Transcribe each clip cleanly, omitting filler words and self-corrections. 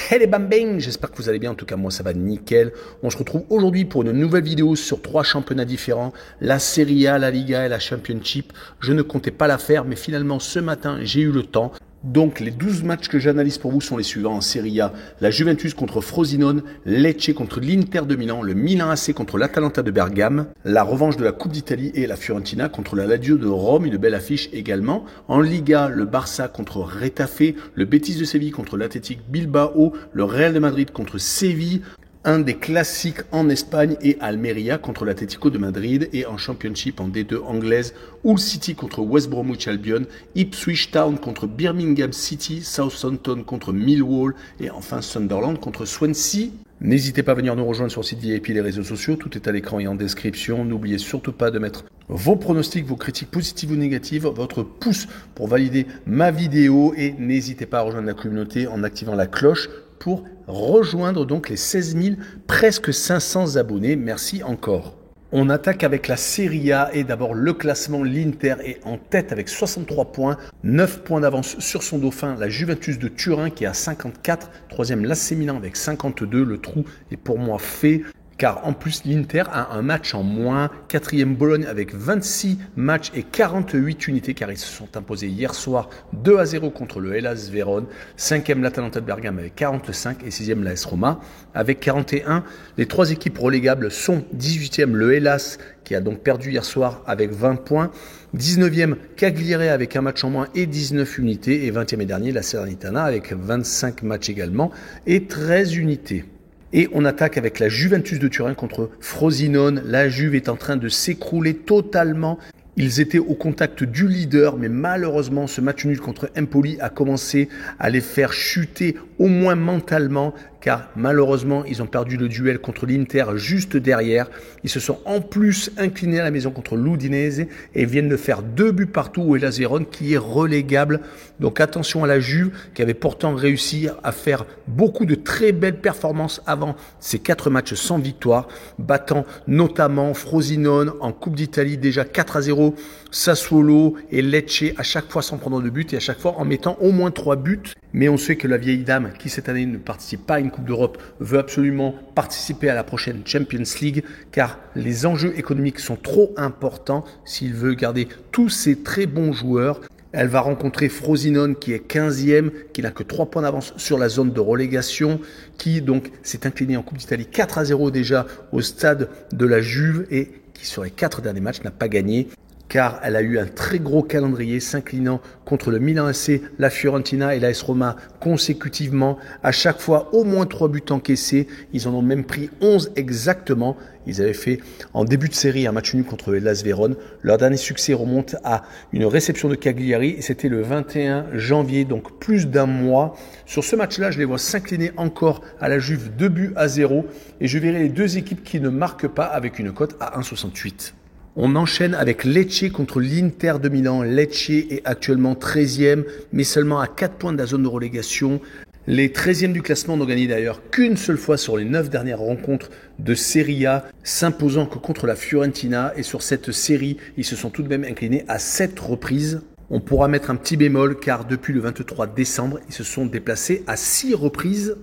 Hey les bambins, j'espère que vous allez bien, en tout cas moi ça va nickel. On se retrouve aujourd'hui pour une nouvelle vidéo sur 3 championnats différents, la Serie A, la Liga et la Championship. Je ne comptais pas la faire, mais finalement ce matin j'ai eu le temps. Donc les 12 matchs que j'analyse pour vous sont les suivants en Serie A. La Juventus contre Frosinone, Lecce contre l'Inter de Milan, le Milan AC contre l'Atalanta de Bergame, la revanche de la Coupe d'Italie et la Fiorentina contre la Lazio de Rome, une belle affiche également. En Liga, le Barça contre Retafe, le Betis de Séville contre l'Athletic Bilbao, le Real de Madrid contre Séville, un des classiques en Espagne et Almeria contre l'Atlético de Madrid, et en Championship en D2 anglaise, Hull City contre West Bromwich Albion, Ipswich Town contre Birmingham City, Southampton contre Millwall et enfin Sunderland contre Swansea. N'hésitez pas à venir nous rejoindre sur le site VIP et les réseaux sociaux, tout est à l'écran et en description. N'oubliez surtout pas de mettre vos pronostics, vos critiques positives ou négatives, votre pouce pour valider ma vidéo, et n'hésitez pas à rejoindre la communauté en activant la cloche pour rejoindre donc les 16 000, presque 500 abonnés. Merci encore. On attaque avec la Serie A et d'abord le classement. L'Inter est en tête avec 63 points, 9 points d'avance sur son dauphin, la Juventus de Turin qui est à 54, troisième l'AC Milan avec 52. Le trou est pour moi fait, car en plus l'Inter a un match en moins. Quatrième Bologne avec 26 matchs et 48 unités, car ils se sont imposés hier soir 2-0 contre le Hellas Vérone. Cinquième l'Atalanta de Bergame avec 45 et sixième l'AS Roma avec 41. Les trois équipes relégables sont 18e le Hellas qui a donc perdu hier soir avec 20 points, 19e Cagliari avec un match en moins et 19 unités, et 20e et dernier la Salernitana avec 25 matchs également et 13 unités. Et on attaque avec la Juventus de Turin contre Frosinone. La Juve est en train de s'écrouler totalement. Ils étaient au contact du leader, mais malheureusement, ce match nul contre Empoli a commencé à les faire chuter, au moins mentalement, car malheureusement, ils ont perdu le duel contre l'Inter juste derrière. Ils se sont en plus inclinés à la maison contre l'Udinese et viennent de faire 2 buts partout au Hellas Vérone qui est relégable. Donc attention à la Juve qui avait pourtant réussi à faire beaucoup de très belles performances avant ces 4 matchs sans victoire, battant notamment Frosinone en Coupe d'Italie déjà 4-0, Sassuolo et Lecce à chaque fois sans prendre de but et à chaque fois en mettant au moins 3 buts. Mais on sait que la vieille dame qui cette année ne participe pas à une Coupe d'Europe veut absolument participer à la prochaine Champions League, car les enjeux économiques sont trop importants s'il veut garder tous ses très bons joueurs. Elle va rencontrer Frosinone qui est 15e, qui n'a que 3 points d'avance sur la zone de relégation, qui donc s'est incliné en Coupe d'Italie 4-0 déjà au stade de la Juve et qui sur les 4 derniers matchs n'a pas gagné, car elle a eu un très gros calendrier, s'inclinant contre le Milan AC, la Fiorentina et l'AS Roma consécutivement. À chaque fois, au moins 3 buts encaissés. Ils en ont même pris 11 exactement. Ils avaient fait en début de série un match nul contre l'AS Vérone. Leur dernier succès remonte à une réception de Cagliari et c'était le 21 janvier, donc plus d'un mois. Sur ce match-là, je les vois s'incliner encore à la Juve 2-0 et je verrai les deux équipes qui ne marquent pas avec une cote à 1,68. On enchaîne avec Lecce contre l'Inter de Milan. Lecce est actuellement 13e, mais seulement à 4 points de la zone de relégation. Les 13e du classement n'ont gagné d'ailleurs qu'une seule fois sur les 9 dernières rencontres de Serie A, s'imposant que contre la Fiorentina. Et sur cette série, ils se sont tout de même inclinés à 7 reprises. On pourra mettre un petit bémol, car depuis le 23 décembre, ils se sont déplacés à 6 reprises.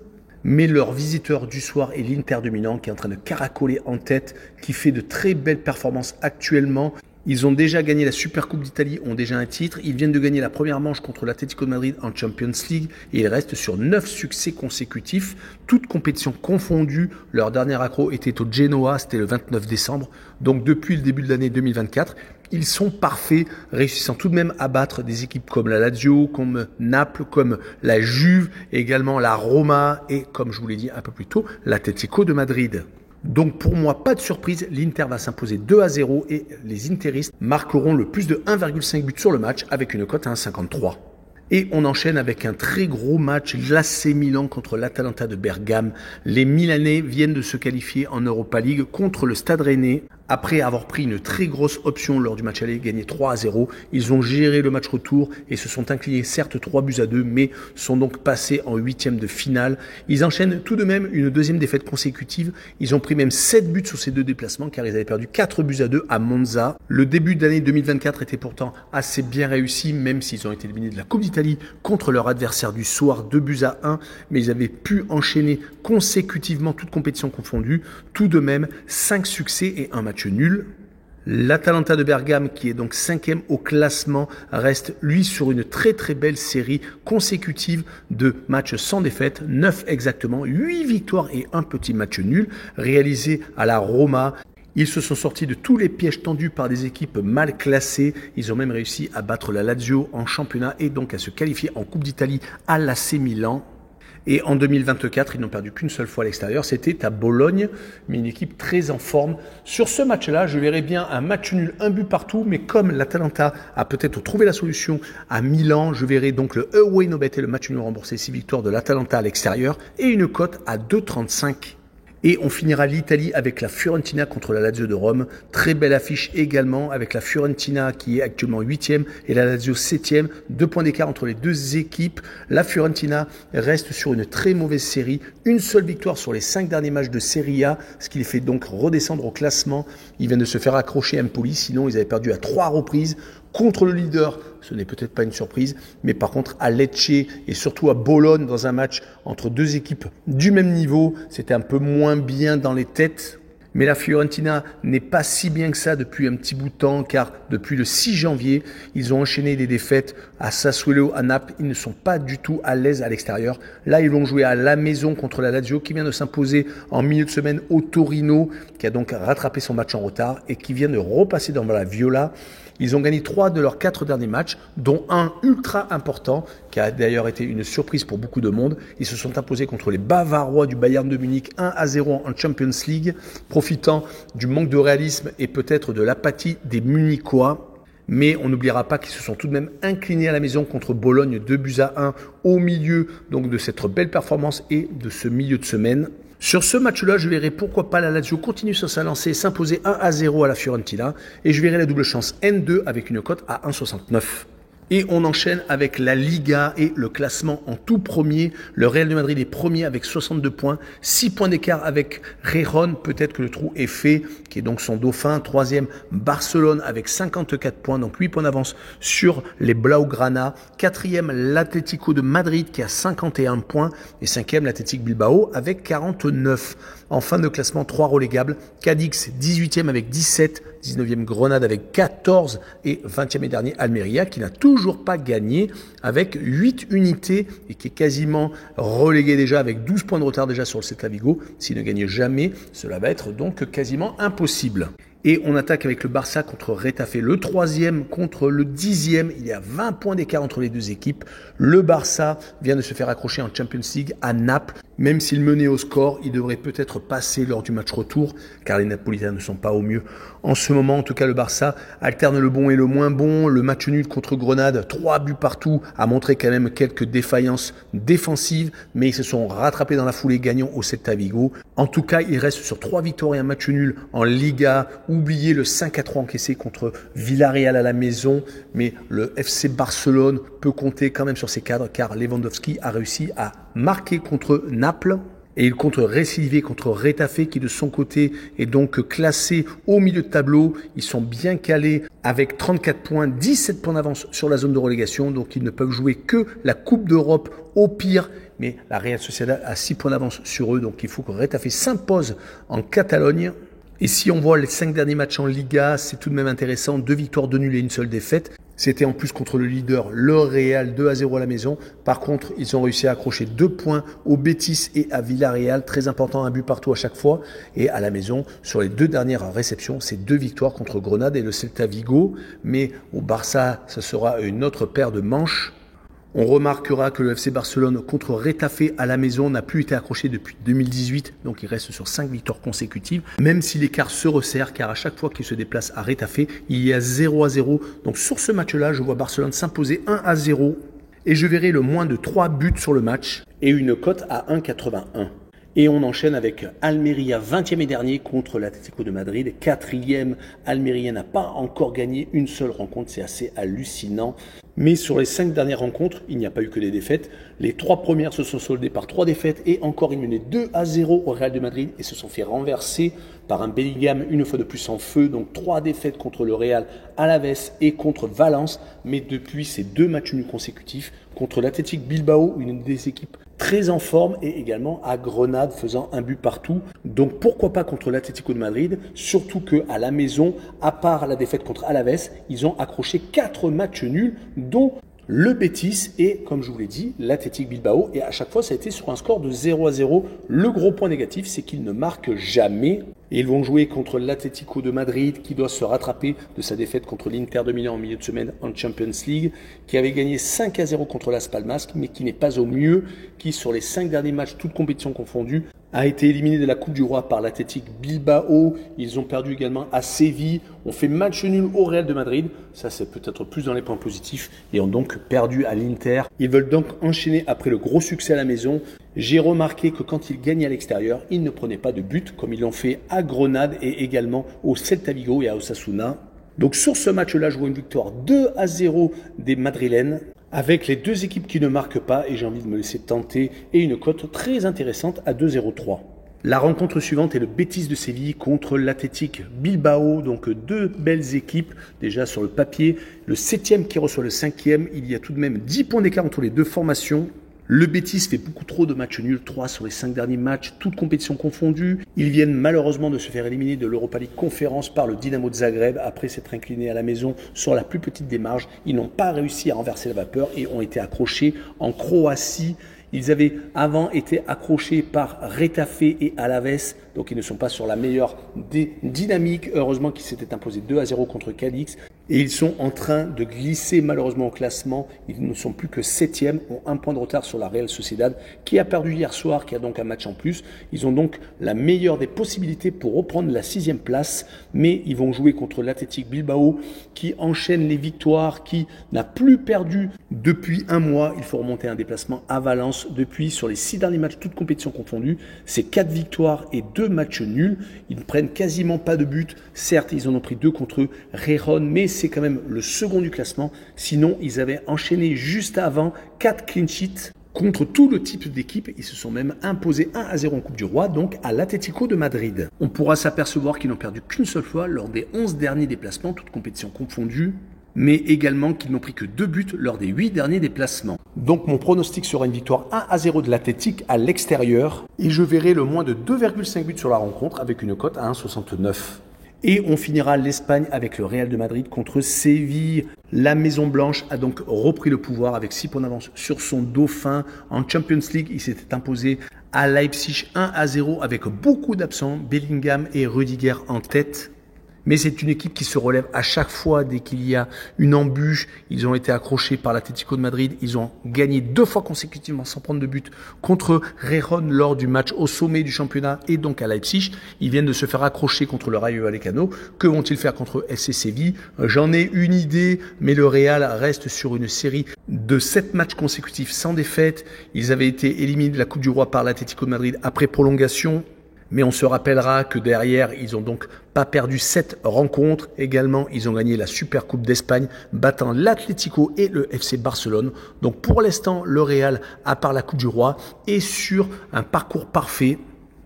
Mais leur visiteur du soir est l'Inter de Milan qui est en train de caracoler en tête, qui fait de très belles performances actuellement. Ils ont déjà gagné la Super Coupe d'Italie, ont déjà un titre. Ils viennent de gagner la première manche contre l'Atlético de Madrid en Champions League et ils restent sur 9 succès consécutifs, toutes compétitions confondues. Leur dernier accro était au Genoa, c'était le 29 décembre. Donc depuis le début de l'année 2024, ils sont parfaits, réussissant tout de même à battre des équipes comme la Lazio, comme Naples, comme la Juve, également la Roma et, comme je vous l'ai dit un peu plus tôt, l'Atlético de Madrid. Donc pour moi, pas de surprise, l'Inter va s'imposer 2-0 et les interistes marqueront le plus de 1,5 but sur le match avec une cote à 1,53. Et on enchaîne avec un très gros match, l'AC Milan contre l'Atalanta de Bergame. Les Milanais viennent de se qualifier en Europa League contre le Stade Rennais Après avoir pris une très grosse option lors du match aller, gagné 3-0, ils ont géré le match retour et se sont inclinés certes 3-2, mais sont donc passés en huitième de finale. Ils enchaînent tout de même une deuxième défaite consécutive. Ils ont pris même 7 buts sur ces deux déplacements car ils avaient perdu 4-2 à Monza. Le début d'année 2024 était pourtant assez bien réussi, même s'ils ont été éliminés de la Coupe d'Italie contre leur adversaire du soir 2-1, mais ils avaient pu enchaîner consécutivement toutes compétitions confondues. Tout de même, 5 succès et un match nul. L'Atalanta de Bergame, qui est donc 5e au classement, reste lui sur une très belle série consécutive de matchs sans défaite, 9 exactement, 8 victoires et un petit match nul, réalisé à la Roma. Ils se sont sortis de tous les pièges tendus par des équipes mal classées. Ils ont même réussi à battre la Lazio en championnat et donc à se qualifier en Coupe d'Italie à l'AC Milan. Et en 2024, ils n'ont perdu qu'une seule fois à l'extérieur, c'était à Bologne, mais une équipe très en forme. Sur ce match-là, je verrais bien un match nul, un but partout, mais comme l'Atalanta a peut-être trouvé la solution à Milan, je verrais donc le away no bet et le match nul remboursé, 6 victoires de l'Atalanta à l'extérieur et une cote à 2,35. Et on finira l'Italie avec la Fiorentina contre la Lazio de Rome. Très belle affiche également avec la Fiorentina qui est actuellement 8e et la Lazio 7e. 2 points d'écart entre les deux équipes. La Fiorentina reste sur une très mauvaise série. Une seule victoire sur les 5 derniers matchs de Serie A, ce qui les fait donc redescendre au classement. Ils viennent de se faire accrocher à Empoli, sinon ils avaient perdu à 3 reprises. Contre le leader, ce n'est peut-être pas une surprise, mais par contre à Lecce et surtout à Bologne dans un match entre deux équipes du même niveau, c'était un peu moins bien dans les têtes. Mais la Fiorentina n'est pas si bien que ça depuis un petit bout de temps, car depuis le 6 janvier, ils ont enchaîné des défaites à Sassuolo, à Naples. Ils ne sont pas du tout à l'aise à l'extérieur. Là, ils vont jouer à la maison contre la Lazio, qui vient de s'imposer en milieu de semaine au Torino, qui a donc rattrapé son match en retard et qui vient de repasser dans la Viola. Ils ont gagné 3 de leurs 4 derniers matchs, dont un ultra important, qui a d'ailleurs été une surprise pour beaucoup de monde. Ils se sont imposés contre les Bavarois du Bayern de Munich 1-0 en Champions League, profitant du manque de réalisme et peut-être de l'apathie des Munichois. Mais on n'oubliera pas qu'ils se sont tout de même inclinés à la maison contre Bologne 2-1 au milieu donc de cette belle performance et de ce milieu de semaine. Sur ce match-là, je verrai pourquoi pas la Lazio continuer sur sa lancée, s'imposer 1-0 à la Fiorentina. Et je verrai la double chance N2 avec une cote à 1,69. Et on enchaîne avec la Liga et le classement en tout premier. Le Real de Madrid est premier avec 62 points, 6 points d'écart avec Gijón. Peut-être que le trou est fait, qui est donc son dauphin. Troisième, Barcelone avec 54 points, donc 8 points d'avance sur les Blaugrana. Quatrième, l'Atlético de Madrid qui a 51 points. Et cinquième, l'Athletic Bilbao avec 49. En fin de classement, 3 relégables. Cadix, 18e avec 17. 19e Grenade avec 14 et 20e et dernier Almeria qui n'a toujours pas gagné avec 8 unités et qui est quasiment relégué déjà avec 12 points de retard déjà sur le Celta Vigo. S'il ne gagne jamais, cela va être donc quasiment impossible. Et on attaque avec le Barça contre Retafe, le 3e contre le 10e. Il y a 20 points d'écart entre les deux équipes. Le Barça vient de se faire accrocher en Champions League à Naples. Même s'il menait au score, il devrait peut-être passer lors du match retour, car les Napolitains ne sont pas au mieux. En ce moment, en tout cas, le Barça alterne le bon et le moins bon. Le match nul contre Grenade, 3 buts partout, a montré quand même quelques défaillances défensives, mais ils se sont rattrapés dans la foulée, gagnant au Celta Vigo. En tout cas, il reste sur 3 victoires et un match nul en Liga. Oubliez le 5-3 encaissé contre Villarreal à la maison, mais le FC Barcelone peut compter quand même sur ses cadres, car Lewandowski a réussi à marquer contre Naples. Et il compte récidiver contre Retafe qui de son côté est donc classé au milieu de tableau. Ils sont bien calés avec 34 points, 17 points d'avance sur la zone de relégation. Donc ils ne peuvent jouer que la Coupe d'Europe au pire. Mais la Real Sociedad a 6 points d'avance sur eux. Donc il faut que Retafe s'impose en Catalogne. Et si on voit les 5 derniers matchs en Liga, c'est tout de même intéressant. 2 victoires, 2 nuls et une seule défaite. C'était en plus contre le leader, le Real, 2-0 à la maison. Par contre, ils ont réussi à accrocher 2 points au Betis et à Villarreal. Très important, un but partout à chaque fois. Et à la maison, sur les 2 dernières réceptions, c'est 2 victoires contre Grenade et le Celta Vigo. Mais au Barça, ce sera une autre paire de manches. On remarquera que le FC Barcelone contre Retafe à la maison n'a plus été accroché depuis 2018, donc il reste sur 5 victoires consécutives, même si l'écart se resserre, car à chaque fois qu'il se déplace à Retafe, il y a 0-0. Donc sur ce match-là, je vois Barcelone s'imposer 1-0 et je verrai le moins de 3 buts sur le match et une cote à 1,81. Et on enchaîne avec Almeria, 20e et dernier contre l'Atlético de Madrid. 4e, Almeria n'a pas encore gagné une seule rencontre, c'est assez hallucinant. Mais sur les 5 dernières rencontres, il n'y a pas eu que des défaites. Les 3 premières se sont soldées par 3 défaites et encore ils menaient 2-0 au Real de Madrid et se sont fait renverser par un Bellingham une fois de plus en feu. Donc 3 défaites contre le Real, Alaves et contre Valence. Mais depuis ces 2 matchs nuls consécutifs contre l'Athletic Bilbao, une des équipes très en forme, et également à Grenade faisant un but partout. Donc pourquoi pas contre l'Atlético de Madrid, surtout qu'à la maison, à part la défaite contre Alaves, ils ont accroché 4 matchs nuls, dont le Betis et, comme je vous l'ai dit, l'Athletic Bilbao. Et à chaque fois, ça a été sur un score de 0-0. Le gros point négatif, c'est qu'ils ne marquent jamais. Et ils vont jouer contre l'Atlético de Madrid, qui doit se rattraper de sa défaite contre l'Inter de Milan en milieu de semaine en Champions League, qui avait gagné 5-0 contre Las Palmas, mais qui n'est pas au mieux, qui sur les 5 derniers matchs, toutes compétitions confondues, a été éliminé de la Coupe du Roi par l'Athletic Bilbao. Ils ont perdu également à Séville. On fait match nul au Real de Madrid. Ça, c'est peut-être plus dans les points positifs. Et ont donc perdu à l'Inter. Ils veulent donc enchaîner après le gros succès à la maison. J'ai remarqué que quand ils gagnaient à l'extérieur, ils ne prenaient pas de but, comme ils l'ont fait à Grenade et également au Celta Vigo et à Osasuna. Donc sur ce match-là, je vois une victoire 2-0 des Madrilènes, avec les 2 équipes qui ne marquent pas, et j'ai envie de me laisser tenter, et une cote très intéressante à 2,03. La rencontre suivante est le Betis de Séville contre l'Athletic Bilbao, donc 2 belles équipes déjà sur le papier. Le 7e qui reçoit le 5e, il y a tout de même 10 points d'écart entre les 2 formations. Le Betis fait beaucoup trop de matchs nuls, 3 sur les 5 derniers matchs, toutes compétitions confondues. Ils viennent malheureusement de se faire éliminer de l'Europa League Conférence par le Dynamo de Zagreb après s'être inclinés à la maison sur la plus petite des marges. Ils n'ont pas réussi à renverser la vapeur et ont été accrochés en Croatie. Ils avaient avant été accrochés par Retafe et Alaves, donc ils ne sont pas sur la meilleure des dynamiques. Heureusement qu'ils s'étaient imposés 2-0 contre Cadix. Et ils sont en train de glisser malheureusement au classement. Ils ne sont plus que 7e, ont 1 point de retard sur la Real Sociedad qui a perdu hier soir, qui a donc un match en plus. Ils ont donc la meilleure des possibilités pour reprendre la 6e place, mais ils vont jouer contre l'Athletic Bilbao qui enchaîne les victoires, qui n'a plus perdu depuis 1 mois. Il faut remonter un déplacement à Valence. Depuis, sur les 6 derniers matchs, toutes compétitions confondues, c'est 4 victoires et 2 matchs nuls. Ils ne prennent quasiment pas de but. Certes, ils en ont pris 2 contre Gijón, mais c'est quand même le second du classement. Sinon, ils avaient enchaîné juste avant 4 clean sheets contre tout le type d'équipe. Ils se sont même imposés 1-0 en Coupe du Roi, donc à l'Atlético de Madrid. On pourra s'apercevoir qu'ils n'ont perdu qu'une seule fois lors des 11 derniers déplacements, toutes compétitions confondues, mais également qu'ils n'ont pris que 2 buts lors des 8 derniers déplacements. Donc mon pronostic sera une victoire 1-0 de l'Athletic à l'extérieur, et je verrai le moins de 2,5 buts sur la rencontre avec une cote à 1,69. Et on finira l'Espagne avec le Real de Madrid contre Séville. La Maison Blanche a donc repris le pouvoir avec 6 points d'avance sur son dauphin. En Champions League, il s'était imposé à Leipzig 1-0 avec beaucoup d'absents, Bellingham et Rudiger en tête. Mais c'est une équipe qui se relève à chaque fois dès qu'il y a une embûche. Ils ont été accrochés par l'Atlético de Madrid. Ils ont gagné 2 fois consécutivement sans prendre de but contre Gijón lors du match au sommet du championnat et donc à Leipzig. Ils viennent de se faire accrocher contre le Rayo Vallecano. Que vont-ils faire contre FC Séville? J'en ai une idée, mais le Real reste sur une série de 7 matchs consécutifs sans défaite. Ils avaient été éliminés de la Coupe du Roi par l'Atlético de Madrid après prolongation. Mais on se rappellera que derrière, ils ont donc pas perdu 7 rencontres. Également, ils ont gagné la Super Coupe d'Espagne, battant l'Atlético et le FC Barcelone. Donc pour l'instant, le Real, à part la Coupe du Roi, est sur un parcours parfait.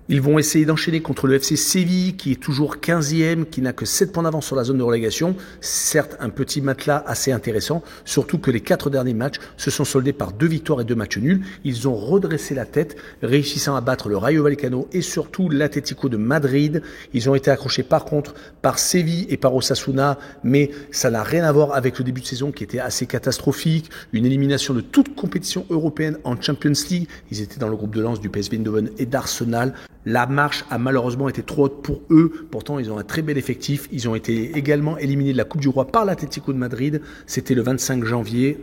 Ils vont essayer d'enchaîner contre le FC Séville, qui est toujours 15e, qui n'a que 7 points d'avance sur la zone de relégation. Certes, un petit matelas assez intéressant, surtout que les 4 derniers matchs se sont soldés par 2 victoires et 2 matchs nuls. Ils ont redressé la tête, réussissant à battre le Rayo Vallecano et surtout l'Atlético de Madrid. Ils ont été accrochés par contre par Séville et par Osasuna, mais ça n'a rien à voir avec le début de saison qui était assez catastrophique. Une élimination de toute compétition européenne en Champions League. Ils étaient dans le groupe de lance du PSV Eindhoven et d'Arsenal. La marche a malheureusement été trop haute pour eux. Pourtant, ils ont un très bel effectif. Ils ont été également éliminés de la Coupe du Roi par l'Atlético de Madrid. C'était le 25 janvier.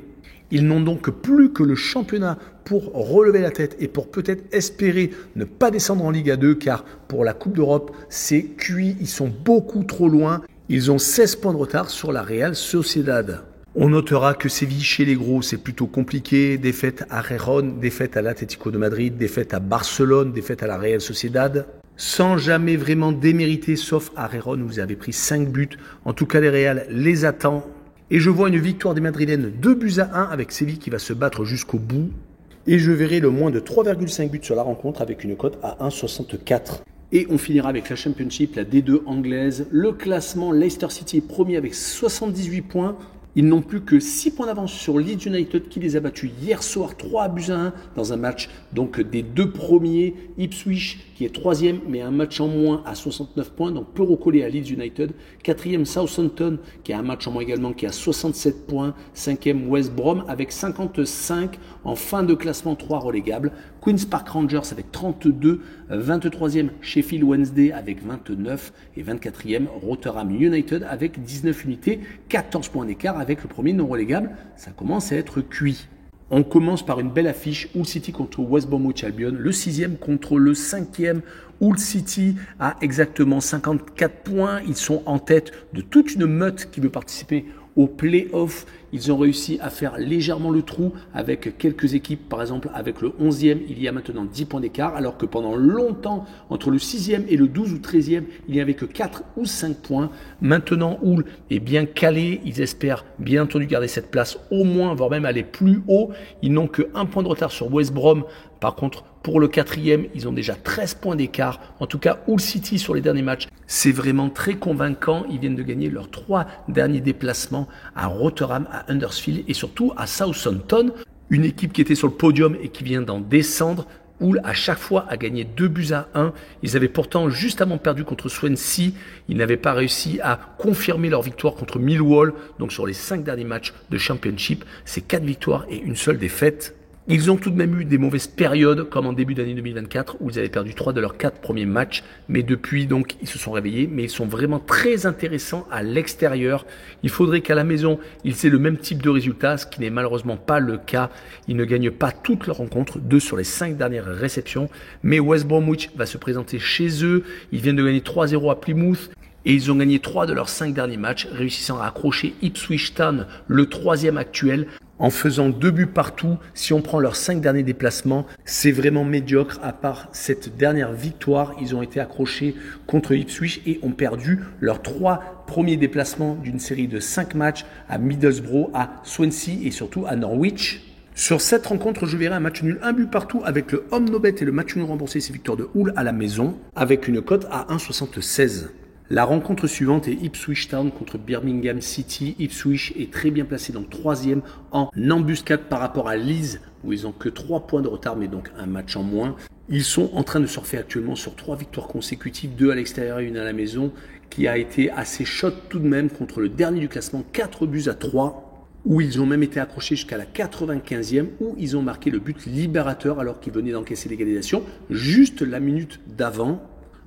Ils n'ont donc plus que le championnat pour relever la tête et pour peut-être espérer ne pas descendre en Liga 2, car pour la Coupe d'Europe, c'est cuit. Ils sont beaucoup trop loin. Ils ont 16 points de retard sur la Real Sociedad. On notera que Séville chez les gros, c'est plutôt compliqué. Défaite à Gijón, défaite à l'Atlético de Madrid, défaite à Barcelone, défaite à la Real Sociedad. Sans jamais vraiment démériter, sauf à Gijón où vous avez pris 5 buts. En tout cas, les Real les attend. Et je vois une victoire des Madrilènes 2-1 avec Séville qui va se battre jusqu'au bout. Et je verrai le moins de 3,5 buts sur la rencontre avec une cote à 1,64. Et on finira avec la Championship, la D2 anglaise. Le classement, Leicester City est premier avec 78 points. Ils n'ont plus que 6 points d'avance sur Leeds United qui les a battus hier soir 3-1 dans un match donc des deux premiers. Ipswich qui est 3e mais un match en moins à 69 points, donc peu recollé à Leeds United. 4e Southampton qui a un match en moins également qui a 67 points. 5e West Brom avec 55 en fin de classement, 3 relégables. Queen's Park Rangers avec 32, 23e Sheffield Wednesday avec 29 et 24e Rotherham United avec 19 unités, 14 points d'écart avec le premier non relégable. Ça commence à être cuit. On commence par une belle affiche, Hull City contre West Bromwich Albion, le 6e contre le 5e. Hull City a exactement 54 points, ils sont en tête de toute une meute qui veut participer aux play-offs. Ils ont réussi à faire légèrement le trou avec quelques équipes, par exemple avec le 11e, il y a maintenant 10 points d'écart, alors que pendant longtemps, entre le 6e et le 12 ou 13e, il n'y avait que 4 ou 5 points. Maintenant, Hull est bien calé, ils espèrent bien entendu garder cette place au moins, voire même aller plus haut. Ils n'ont que 1 point de retard sur West Brom. Par contre, pour le 4e, ils ont déjà 13 points d'écart. En tout cas, Hull City sur les derniers matchs, c'est vraiment très convaincant. Ils viennent de gagner leurs 3 derniers déplacements à Rotherham, à Huddersfield et surtout à Southampton. Une équipe qui était sur le podium et qui vient d'en descendre. Hull, à chaque fois, a gagné 2-1. Ils avaient pourtant juste avant perdu contre Swansea. Ils n'avaient pas réussi à confirmer leur victoire contre Millwall. Donc sur les 5 derniers matchs de Championship, c'est 4 victoires et une seule défaite. Ils ont tout de même eu des mauvaises périodes, comme en début d'année 2024, où ils avaient perdu 3 de leurs 4 premiers matchs. Mais depuis, donc, ils se sont réveillés. Mais ils sont vraiment très intéressants à l'extérieur. Il faudrait qu'à la maison, ils aient le même type de résultat, ce qui n'est malheureusement pas le cas. Ils ne gagnent pas toutes leurs rencontres, 2 sur les 5 dernières réceptions. Mais West Bromwich va se présenter chez eux. Ils viennent de gagner 3-0 à Plymouth. Et ils ont gagné 3 de leurs 5 derniers matchs, réussissant à accrocher Ipswich Town, le 3e actuel, en faisant 2 buts partout. Si on prend leurs 5 derniers déplacements, c'est vraiment médiocre. À part cette dernière victoire, ils ont été accrochés contre Ipswich et ont perdu leurs 3 premiers déplacements d'une série de 5 matchs à Middlesbrough, à Swansea et surtout à Norwich. Sur cette rencontre, je verrai un match nul, 1 but partout avec le home no bet et le match nul remboursé, ces victoires de Hull à la maison, avec une cote à 1,76. La rencontre suivante est Ipswich Town contre Birmingham City. Ipswich est très bien placé, donc 3e en embuscade par rapport à Leeds, où ils n'ont que 3 points de retard, mais donc un match en moins. Ils sont en train de surfer actuellement sur 3 victoires consécutives, 2 à l'extérieur et 1 à la maison, qui a été assez shot tout de même contre le dernier du classement, 4-3, où ils ont même été accrochés jusqu'à la 95e, où ils ont marqué le but libérateur alors qu'ils venaient d'encaisser l'égalisation, juste la minute d'avant.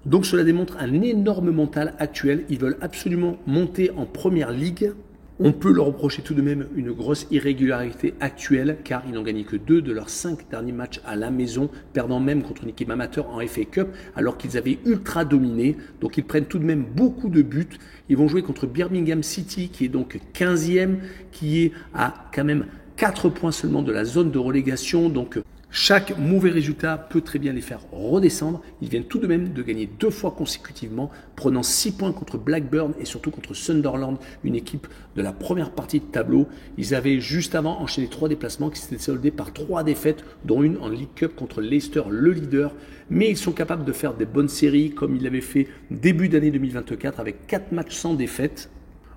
Donc cela démontre un énorme mental actuel. Ils veulent absolument monter en première ligue. On peut leur reprocher tout de même une grosse irrégularité actuelle car ils n'ont gagné que 2 de leurs 5 derniers matchs à la maison, perdant même contre une équipe amateur en FA Cup alors qu'ils avaient ultra dominé. Donc ils prennent tout de même beaucoup de buts. Ils vont jouer contre Birmingham City qui est donc 15e, qui est à quand même 4 points seulement de la zone de relégation. Donc chaque mauvais résultat peut très bien les faire redescendre. Ils viennent tout de même de gagner 2 fois consécutivement, prenant 6 points contre Blackburn et surtout contre Sunderland, une équipe de la première partie de tableau. Ils avaient juste avant enchaîné 3 déplacements qui s'étaient soldés par 3 défaites, dont une en League Cup contre Leicester, le leader. Mais ils sont capables de faire des bonnes séries comme ils l'avaient fait début d'année 2024 avec 4 matchs sans défaite.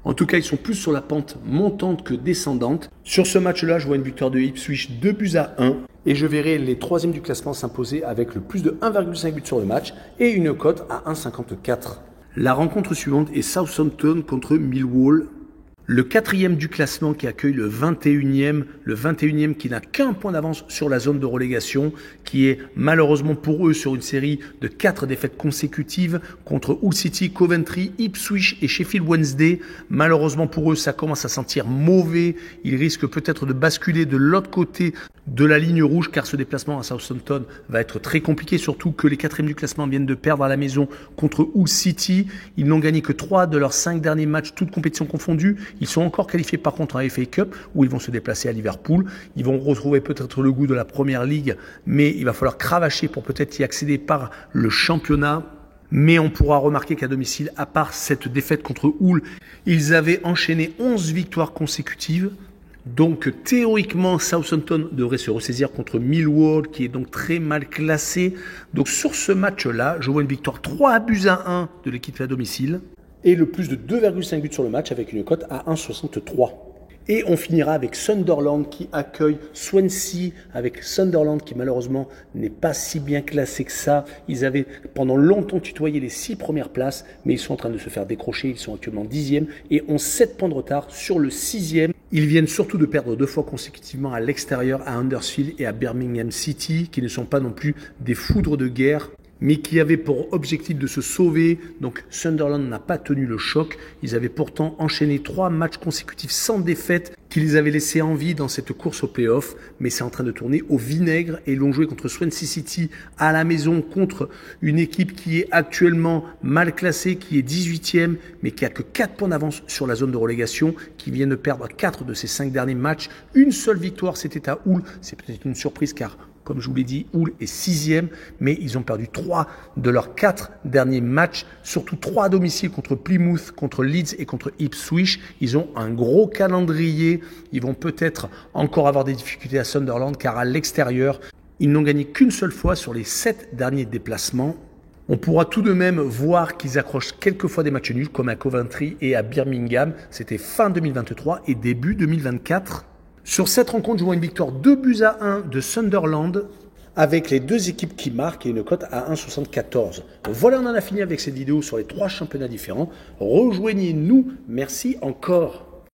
En tout cas, ils sont plus sur la pente montante que descendante. Sur ce match-là, je vois une victoire de Ipswich 2-1. Et je verrai les 3e du classement s'imposer avec le plus de 1,5 but sur le match et une cote à 1,54. La rencontre suivante est Southampton contre Millwall. Le 4e du classement qui accueille le 21e qui n'a qu'un point d'avance sur la zone de relégation, qui est malheureusement pour eux sur une série de 4 défaites consécutives contre Hull City, Coventry, Ipswich et Sheffield Wednesday. Malheureusement pour eux, ça commence à sentir mauvais. Ils risquent peut-être de basculer de l'autre côté de la ligne rouge car ce déplacement à Southampton va être très compliqué, surtout que les 4e du classement viennent de perdre à la maison contre Hull City. Ils n'ont gagné que 3 de leurs 5 derniers matchs, toutes compétitions confondues. Ils sont encore qualifiés par contre en FA Cup où ils vont se déplacer à Liverpool. Ils vont retrouver peut-être le goût de la Première Ligue, mais il va falloir cravacher pour peut-être y accéder par le championnat. Mais on pourra remarquer qu'à domicile, à part cette défaite contre Hull, ils avaient enchaîné 11 victoires consécutives. Donc théoriquement, Southampton devrait se ressaisir contre Millwall, qui est donc très mal classé. Donc sur ce match-là, je vois une victoire 3-1 de l'équipe à domicile et le plus de 2,5 buts sur le match avec une cote à 1,63. Et on finira avec Sunderland qui accueille Swansea, avec Sunderland qui malheureusement n'est pas si bien classé que ça. Ils avaient pendant longtemps tutoyé les 6 premières places, mais ils sont en train de se faire décrocher. Ils sont actuellement 10e et ont 7 points de retard sur le 6e. Ils viennent surtout de perdre 2 fois consécutivement à l'extérieur, à Huddersfield et à Birmingham City, qui ne sont pas non plus des foudres de guerre, mais qui avaient pour objectif de se sauver. Donc Sunderland n'a pas tenu le choc. Ils avaient pourtant enchaîné 3 matchs consécutifs sans défaite qui les avaient laissés en vie dans cette course au play-off. Mais c'est en train de tourner au vinaigre et ils l'ont joué contre Swansea City à la maison contre une équipe qui est actuellement mal classée, qui est 18e, mais qui a que 4 points d'avance sur la zone de relégation, qui vient de perdre 4 de ses 5 derniers matchs. Une seule victoire, c'était à Hull. C'est peut-être une surprise car comme je vous l'ai dit, Hull est 6e, mais ils ont perdu 3 de leurs 4 derniers matchs, surtout 3 à domicile contre Plymouth, contre Leeds et contre Ipswich. Ils ont un gros calendrier. Ils vont peut-être encore avoir des difficultés à Sunderland, car à l'extérieur, ils n'ont gagné qu'une seule fois sur les 7 derniers déplacements. On pourra tout de même voir qu'ils accrochent quelques fois des matchs nuls, comme à Coventry et à Birmingham. C'était fin 2023 et début 2024. Sur cette rencontre, je vois une victoire 2-1 de Sunderland avec les 2 équipes qui marquent et une cote à 1,74. Voilà, on en a fini avec cette vidéo sur les 3 championnats différents. Rejoignez-nous. Merci encore.